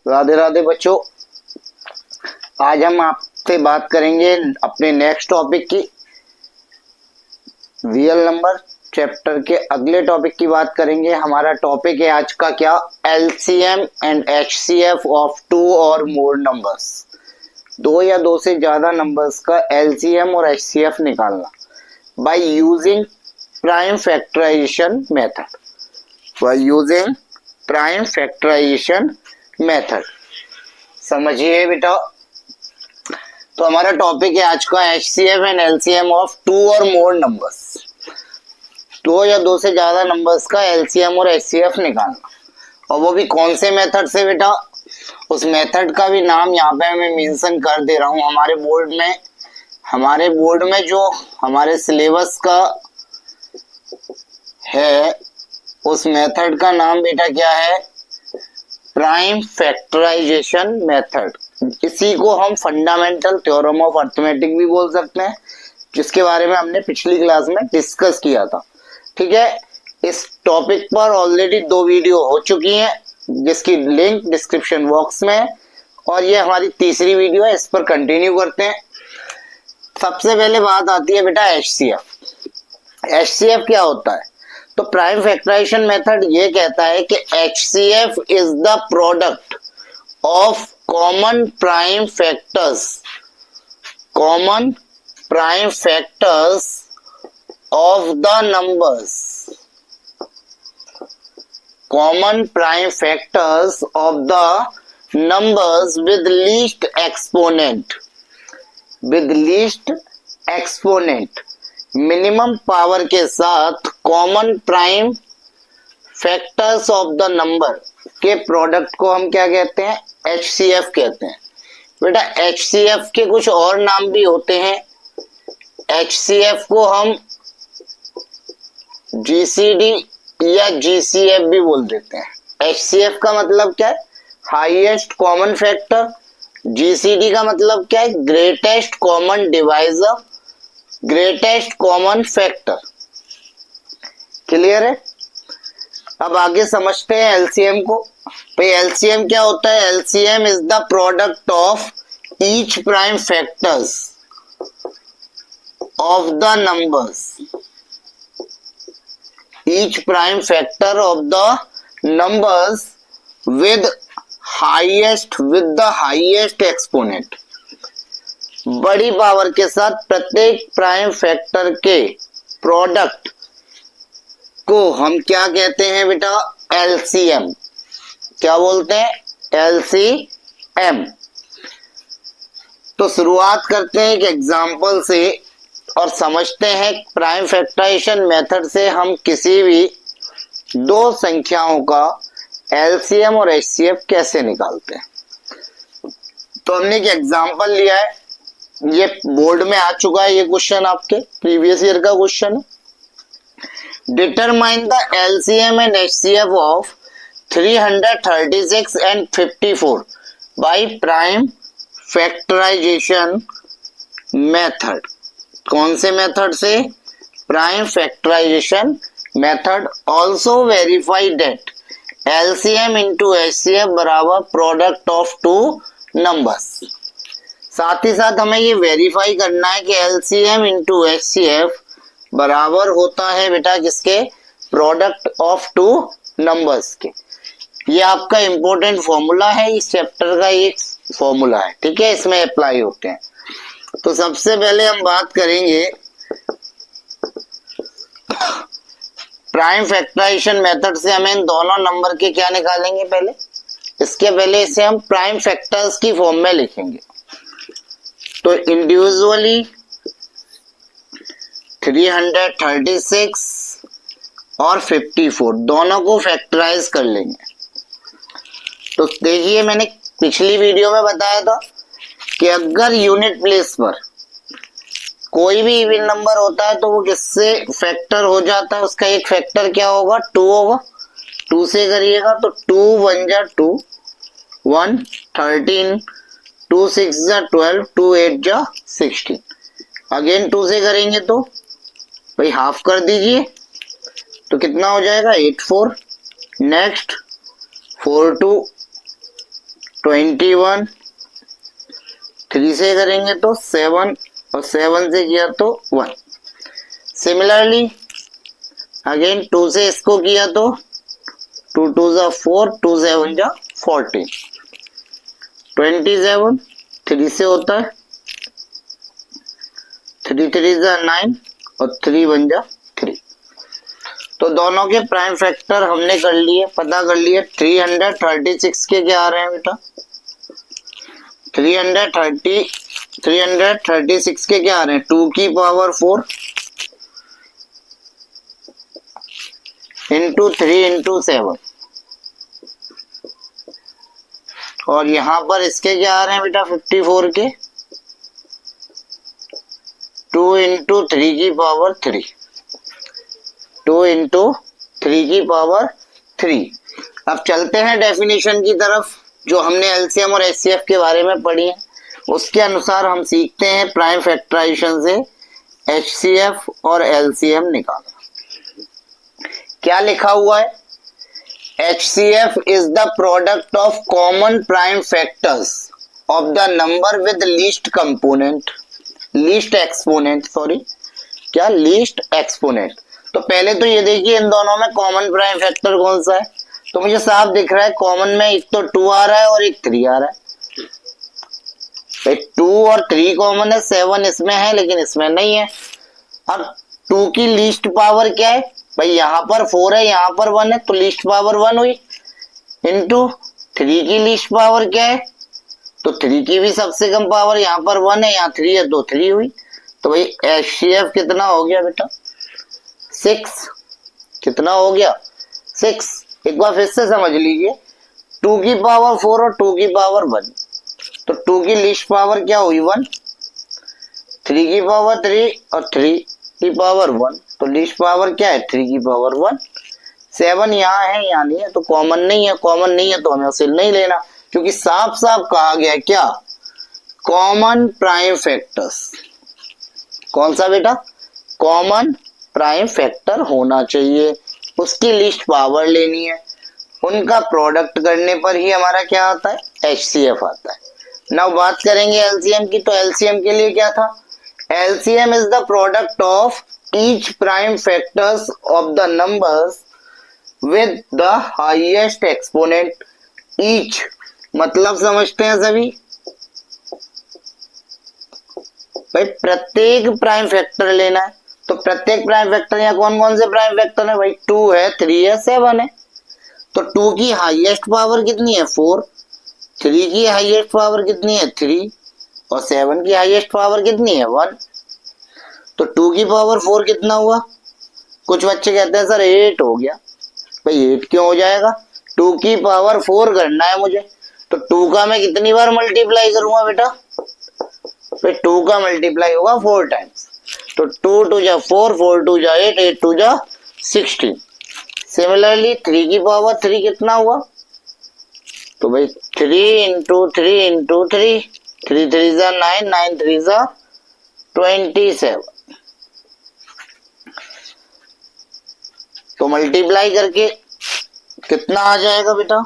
राधे राधे बच्चों। आज हम आपसे बात करेंगे अपने नेक्स्ट टॉपिक की, रियल नंबर चैप्टर के अगले टॉपिक की बात करेंगे। हमारा टॉपिक है आज का क्या, LCM and HCF of two or more numbers. दो या दो से ज्यादा नंबर्स का एलसीएम और एचसीएफ निकालना by using prime factorisation method. By using prime factorisation method, समझिए बेटा। तो हमारा टॉपिक है आज का HCF and LCM of two or more numbers. दो या दो से ज्यादा नंबर्स का एलसीएम और एचसीएफ निकालना, और वो भी कौन से मेथड से बेटा। उस मेथड का भी नाम यहाँ पे मैं मेंशन कर दे रहा हूँ। हमारे बोर्ड में जो हमारे सिलेबस का है, उस मेथड का नाम बेटा क्या है, प्राइम फैक्टराइजेशन मेथड। इसी को हम फंडामेंटल थ्योरम ऑफ अर्थमेटिक भी बोल सकते हैं, जिसके बारे में हमने पिछली क्लास में डिस्कस किया था। ठीक है, इस टॉपिक पर ऑलरेडी 2 वीडियो हो चुकी हैं, जिसकी लिंक डिस्क्रिप्शन बॉक्स में है, और ये हमारी तीसरी वीडियो है। इस पर कंटिन्यू करते हैं। सबसे पहले बात आती है बेटा एचसीएफ। एचसीएफ क्या होता है? तो प्राइम फैक्टराइजेशन मेथड ये कहता है कि HCF is the product of common prime factors of the numbers, common prime factors of the numbers with least exponent minimum power के साथ common prime factors of the number के product को हम क्या कहते हैं, एचसीएफ कहते हैं। बेटा एचसीएफ के कुछ और नाम भी होते हैं। एचसीएफ को हम जीसीडी या जीसीएफ भी बोल देते हैं। एचसीएफ का मतलब क्या है, हाईएस्ट कॉमन फैक्टर। जीसीडी का मतलब क्या है, greatest common divisor, greatest common factor. Clear है? अब आगे समझते हैं एलसीएम को। भाई एलसीएम क्या होता है? LCM is the product of each prime factors of the numbers, each prime factor of the numbers with the highest exponent। बड़ी पावर के साथ प्रत्येक प्राइम फैक्टर के प्रोडक्ट को हम क्या कहते हैं बेटा, एलसीएम। क्या बोलते हैं? एलसीएम। तो शुरुआत करते हैं एक एग्जांपल से और समझते हैं प्राइम फैक्टराइजेशन मेथड से हम किसी भी दो संख्याओं का एलसीएम और एचसीएफ कैसे निकालते हैं। तो हमने एक एग्जांपल लिया है, ये बोर्ड में आ चुका है। ये क्वेश्चन आपके प्रीवियस ईयर का क्वेश्चन है। Determine the LCM and HCF of 336 and 54 by prime factorisation method. कौन से मेथड से? Prime factorisation method. Also verify that LCM into HCF बराबर प्रोडक्ट ऑफ टू नंबर्स। साथ ही साथ हमें ये वेरीफाई करना है कि एलसीएम इंटू एचसीएफ बराबर होता है बेटा किसके, प्रोडक्ट ऑफ टू नंबर्स के। ये आपका इंपॉर्टेंट फॉर्मूला है, इस चैप्टर का एक फॉर्मूला है। ठीक है, इसमें अप्लाई होते हैं। तो सबसे पहले हम बात करेंगे प्राइम फैक्टराइजेशन मेथड से हमें इन दोनों नंबर के क्या निकालेंगे पहले। इसके पहले इसे हम प्राइम फैक्टर्स की फॉर्म में लिखेंगे। तो इंडिविजुअली 336 और 54 दोनों को फैक्टराइज कर लेंगे। तो देखिए, मैंने पिछली वीडियो में बताया था कि अगर यूनिट प्लेस पर कोई भी इवन नंबर होता है तो वो किससे फैक्टर हो जाता है, उसका एक फैक्टर क्या होगा, 2 होगा। 2 से करिएगा तो 2 1 जा 2, 1 13, 2 6 जा 12, 2 8 जा 16। अगेन 2 से करेंगे तो भाई हाफ कर दीजिए, तो कितना हो जाएगा, 8 4। नेक्स्ट 4 2 21, 3 से करेंगे तो 7 और 7 से किया तो 1। सिमिलरली अगेन 2 से इसको किया तो 2 2 जा 4, 2 7 जा 14, 27, 3 से होता है 3 3 जा 9 और 3 1 जा 3। तो दोनों के प्राइम फैक्टर हमने कर लिए, पता कर लिए। 336 के क्या आ रहे हैं बेटा? 336 के क्या आ रहे हैं? 2 की पावर 4 इंटू 3 इंटू 7, और यहां पर इसके क्या आ रहे हैं बेटा? 54 के 2 इंटू 3 की पावर 3, 2 इंटू 3 की पावर 3। अब चलते हैं डेफिनेशन की तरफ, जो हमने एलसीएम और एचसीएफ के बारे में पढ़ी है। उसके अनुसार हम सीखते हैं प्राइम फैक्टराइजेशन से एचसीएफ और एलसीएम निकालना। क्या लिखा हुआ है? HCF is the product of common prime factors of the number with least exponent। तो पहले तो ये देखिए इन दोनों में कॉमन प्राइम फैक्टर कौन सा है? तो मुझे साफ दिख रहा है कॉमन में एक तो 2 आ रहा है और एक 3 आ रहा है। 2 और 3 कॉमन है, 7 इसमें है लेकिन इसमें नहीं है। अब 2 की लीस्ट पावर क्या है भाई? यहाँ पर 4 है, यहाँ पर 1 है, तो लीस्ट पावर 1 हुई, इंटू 3 की लीस्ट पावर क्या है? तो 3 की भी सबसे कम पावर, यहाँ पर 1 है, यहाँ 3 है, तो 3 हुई। तो भाई HCF कितना हो गया बेटा? 6। कितना हो गया? 6। एक बार फिर से समझ लीजिए, 2 की पावर 4 और 2 की पावर 1, तो 2 की लीस्ट पावर क्या हुई? 1, 3 की पावर 3 और 3 की पावर 1, तो लीस्ट पावर क्या है? 3 की पावर 1। 7 यहाँ है, यहाँ नहीं है, तो कॉमन नहीं है। कॉमन नहीं है तो हमें उसे नहीं लेना, क्योंकि साफ साफ कहा गया क्या? Common prime factors. कौन सा बेटा? कॉमन प्राइम फैक्टर होना चाहिए, उसकी लिस्ट पावर लेनी है, उनका प्रोडक्ट करने पर ही हमारा क्या आता है? HCF आता है। नाउ बात करेंगे LCM की। तो LCM के लिए क्या था? LCM is the product of each prime factors of the numbers with the highest exponent। each मतलब समझते हैं सभी भाई? प्रत्येक प्राइम फैक्टर लेना है। तो प्रत्येक प्राइम फैक्टर यहाँ कौन कौन से प्राइम फैक्टर है भाई? 2 है, 3 है, 7 है। तो 2 की हाईएस्ट पावर कितनी है? 4। 3 की हाईएस्ट पावर कितनी है? 3। और 7 की हाईएस्ट पावर कितनी है? 1। तो 2 की पावर 4 कितना हुआ? कुछ बच्चे कहते हैं सर 8 हो गया। भाई 8 क्यों हो जाएगा? 2 की पावर 4 करना है मुझे, तो 2 का मैं कितनी बार मल्टीप्लाई करूंगा बेटा? भाई 2 का मल्टीप्लाई होगा 4 टाइम्स। तो 2 2 जा 4, 4 2 जा 8, 8 2 जा 16। सिमिलरली 3 की पावर 3 कितना हुआ? तो भाई 3 इंटू 3 इंटू 3, 3 3 जा 9, 9 3 जा 27। तो मल्टीप्लाई करके कितना आ जाएगा बेटा?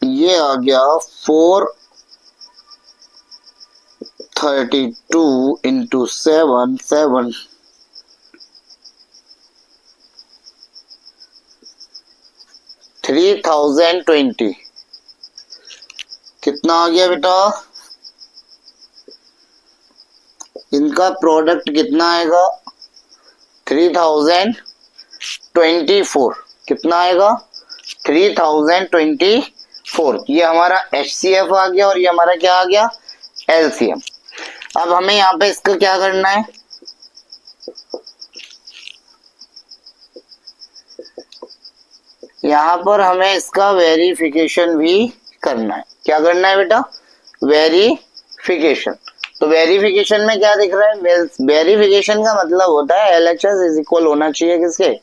ये आ गया 432 इंटू 7, 3020। कितना आ गया बेटा? इनका प्रोडक्ट कितना आएगा? 3024। कितना आएगा? 3024। ये हमारा HCF आ गया और ये हमारा क्या आ गया? LCM। अब हमें यहाँ पे इसका क्या करना है? यहाँ पर हमें इसका वेरिफिकेशन भी करना है। क्या करना है बेटा? वेरिफिकेशन। तो वेरिफिकेशन में क्या दिख रहा है? वेरिफिकेशन का मतलब होता है LHS इज इक्वल होना चाहिए किसके?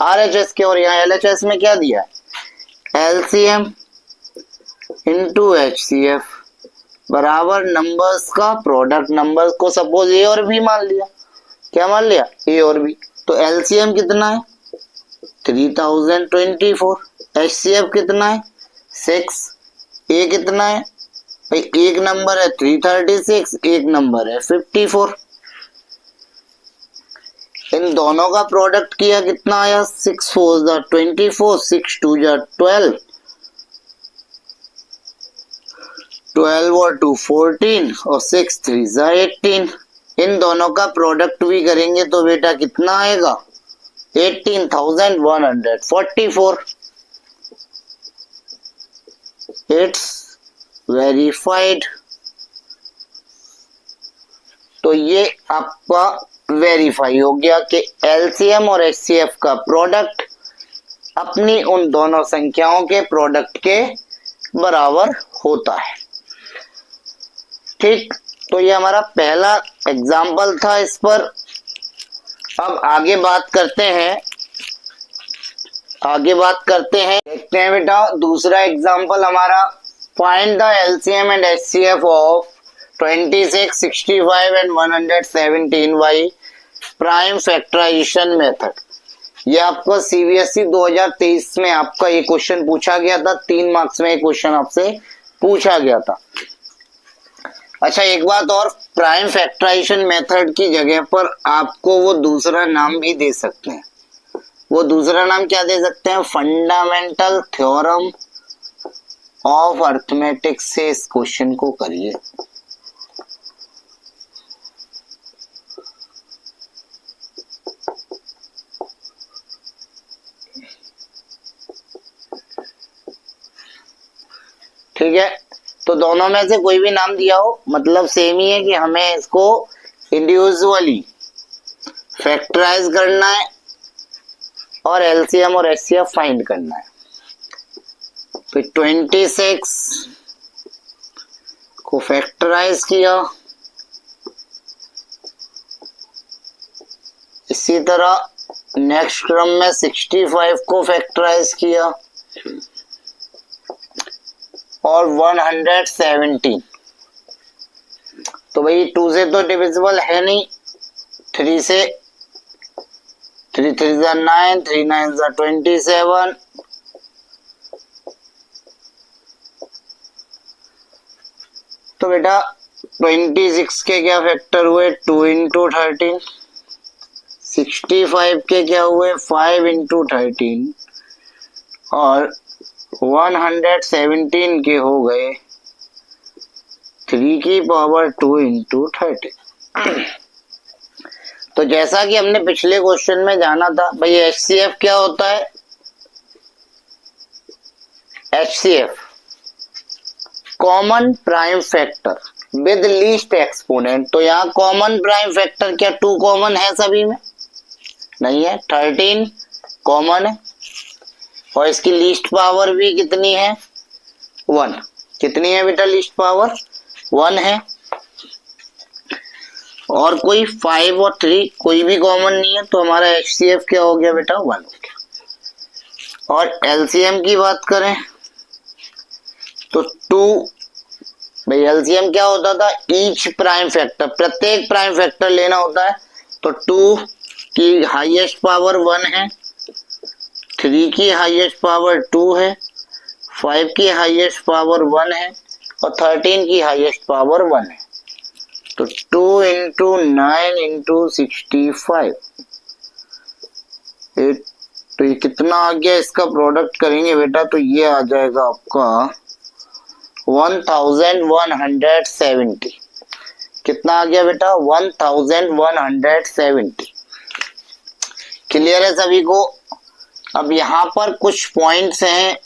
RHS के। और यहाँ LHS में क्या दिया है? LCM इंटू HCF बराबर नंबर्स का प्रोडक्ट। नंबर्स को सपोज A और B मान लिया। क्या मान लिया? A और B। तो LCM कितना है? 3024। HCF कितना है 6, ए कितना है भाई, एक नंबर है 336, एक नंबर है 54। इन दोनों का प्रोडक्ट किया कितना आया 6 4 जा 24, 6 2 जा 12, 12 और 2 14 और 6 3 जा 18। इन दोनों का प्रोडक्ट भी करेंगे तो बेटा कितना आएगा 18,144। It's verified. तो ये आपका वेरीफाई हो गया कि एलसीएम और एचसीएफ का प्रोडक्ट अपनी उन दोनों संख्याओं के प्रोडक्ट के बराबर होता है। ठीक, तो ये हमारा पहला एग्जाम्पल था इस पर। अब आगे बात करते हैं देखते हैं बेटा दूसरा एग्जाम्पल हमारा। Find the LCM and HCF of 26, 65 and 117 by prime factorisation method. ये आपको सीबीएसई 2023 में आपका ये क्वेश्चन पूछा गया था, 3 मार्क्स में क्वेश्चन आपसे पूछा गया था। अच्छा एक बात और, प्राइम फैक्टराइजेशन मेथड की जगह पर आपको वो दूसरा नाम भी दे सकते हैं। वो दूसरा नाम क्या दे सकते हैं, फंडामेंटल थ्योरम ऑफ अर्थमेटिक्स से इस क्वेश्चन को करिए। ठीक है, तो दोनों में से कोई भी नाम दिया हो मतलब सेम ही है कि हमें इसको इंडिविजुअली फैक्टराइज करना है और एलसीएम और एचसीएफ फाइंड करना है। तो 26 को फैक्टराइज किया, इसी तरह नेक्स्ट क्रम में 65 को फैक्टराइज किया और 117। तो भाई 2 से तो डिविजिबल है नहीं, 3 से 3 3 जा 9, 3 9 जा 27, तो बेटा 26 के क्या फैक्टर हुए 2 इंटू 13, 65 के क्या हुए 5 इंटू 13 और 117 के हो गए 3 की पावर 2 इंटू 13। तो जैसा कि हमने पिछले क्वेश्चन में जाना था भाई एचसीएफ क्या होता है, HCF common prime factor with least exponent. तो यहाँ कॉमन प्राइम फैक्टर क्या 2 कॉमन है सभी में, नहीं है, 13 कॉमन है और इसकी लीस्ट पावर भी कितनी है 1। कितनी है बेटा लीस्ट पावर 1 है और कोई 5 और 3 कोई भी कॉमन नहीं है, तो हमारा एचसीएफ क्या हो गया बेटा 1 हो गया। और एलसीएम की बात करें तो 2, भाई एलसीएम क्या होता था ईच प्राइम फैक्टर, प्रत्येक प्राइम फैक्टर लेना होता है। तो 2 की हाईएस्ट पावर 1 है, 3 की हाईएस्ट पावर 2 है, 5 की हाईएस्ट पावर 1 है और 13 की हाईएस्ट पावर 1 है। तो 2 इंटू 9 इंटू 65, तो ये कितना आ गया, इसका प्रोडक्ट करेंगे बेटा तो ये आ जाएगा आपका 1170। कितना आ गया बेटा 1170। क्लियर है सभी को। अब यहाँ पर कुछ पॉइंट्स हैं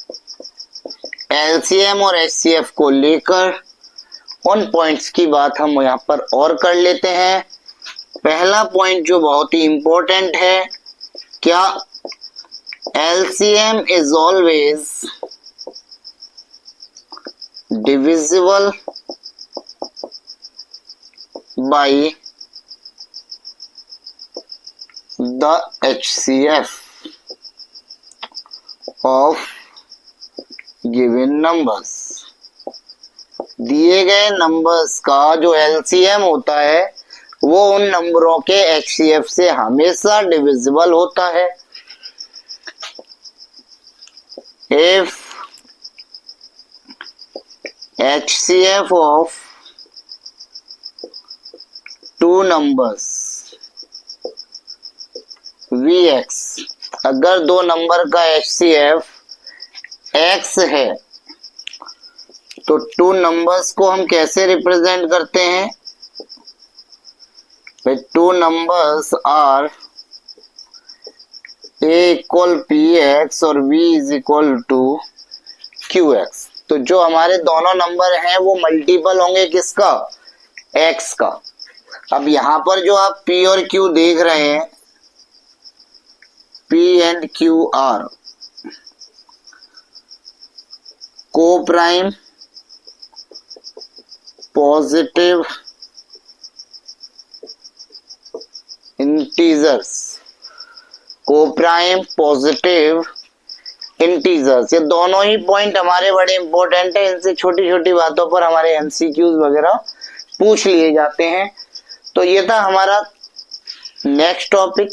एलसीएम और एचसीएफ को लेकर, उन पॉइंट्स की बात हम यहाँ पर और कर लेते हैं। पहला पॉइंट जो बहुत ही इंपॉर्टेंट है, क्या LCM is always divisible by the HCF of given numbers. दिए गए नंबर्स का जो एलसीएम होता है वो उन नंबरों के एचसीएफ से हमेशा डिविजिबल होता है। if HCF of two numbers Vx, अगर दो नंबर का HCF x है तो टू नंबर्स को हम कैसे रिप्रेजेंट करते हैं? Two numbers are a equal px और v is equal to qx। तो जो हमारे दोनों नंबर हैं वो मल्टीपल होंगे किसका? x का। अब यहां पर जो आप p और q देख रहे हैं, p एंड q आर को प्राइम पॉजिटिव इंटीजर्स, को प्राइम पॉजिटिव इंटीजर्स। ये दोनों ही पॉइंट हमारे बड़े इंपॉर्टेंट है, इनसे छोटी छोटी बातों पर हमारे एमसीक्यूज वगैरह पूछ लिए जाते हैं। तो ये था हमारा नेक्स्ट टॉपिक।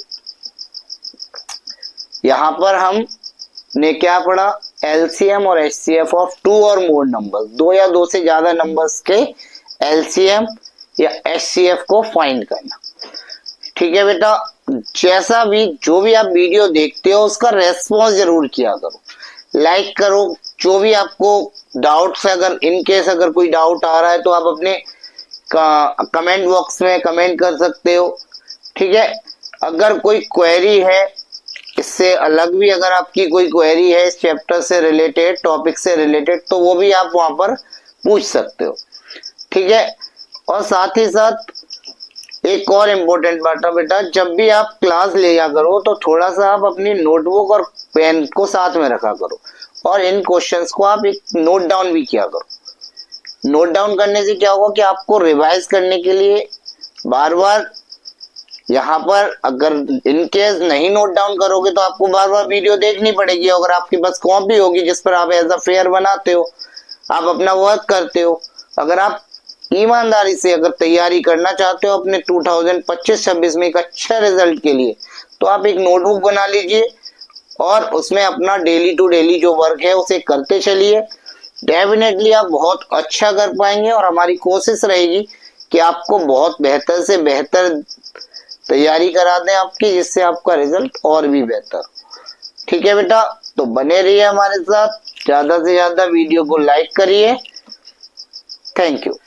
यहां पर हमने क्या पढ़ा? एलसीएम और HCF of two or more numbers, दो या दो से ज्यादा नंबर्स के एलसीएम या एचसीएफ को फाइंड करना। ठीक है बेटा, जैसा भी जो भी आप वीडियो देखते हो उसका रेस्पॉन्स जरूर किया करो, लाइक करो। जो भी आपको डाउट्स है, अगर इन केस अगर कोई डाउट आ रहा है तो आप अपने कमेंट बॉक्स में कमेंट कर सकते हो। ठीक है, अगर कोई क्वेरी है, इससे अलग भी अगर आपकी कोई क्वेरी है इस चैप्टर से रिलेटेड, टॉपिक से रिलेटेड, तो वो भी आप वहां पर पूछ सकते हो। ठीक है, और साथ ही साथ एक और इम्पोर्टेंट बात है बेटा, जब भी आप क्लास लिया करो तो थोड़ा सा आप अपनी नोटबुक और पेन को साथ में रखा करो और इन क्वेश्चंस को आप एक नोट डाउन भी किया करो। नोट डाउन करने से क्या होगा कि आपको रिवाइज करने के लिए बार बार यहाँ पर, अगर इन केस नहीं नोट डाउन करोगे तो आपको बार बार वीडियो देखनी पड़ेगी। अगर आपके पास कॉपी होगी जिस पर आप एज अ फेयर बनाते हो, आप अपना वर्क करते हो, अगर आप ईमानदारी से अगर तैयारी करना चाहते हो अपने 2025-26 में एक अच्छा रिजल्ट के लिए, तो आप एक नोटबुक बना लीजिए और उसमें अपना डेली टू डेली जो वर्क है उसे करते चलिए। डेफिनेटली आप बहुत अच्छा कर पाएंगे और हमारी कोशिश रहेगी कि आपको बहुत बेहतर से बेहतर तैयारी करा दें आपकी, जिससे आपका रिजल्ट और भी बेहतर। ठीक है बेटा, तो बने रहिए हमारे साथ, ज्यादा से ज्यादा वीडियो को लाइक करिए। Thank you.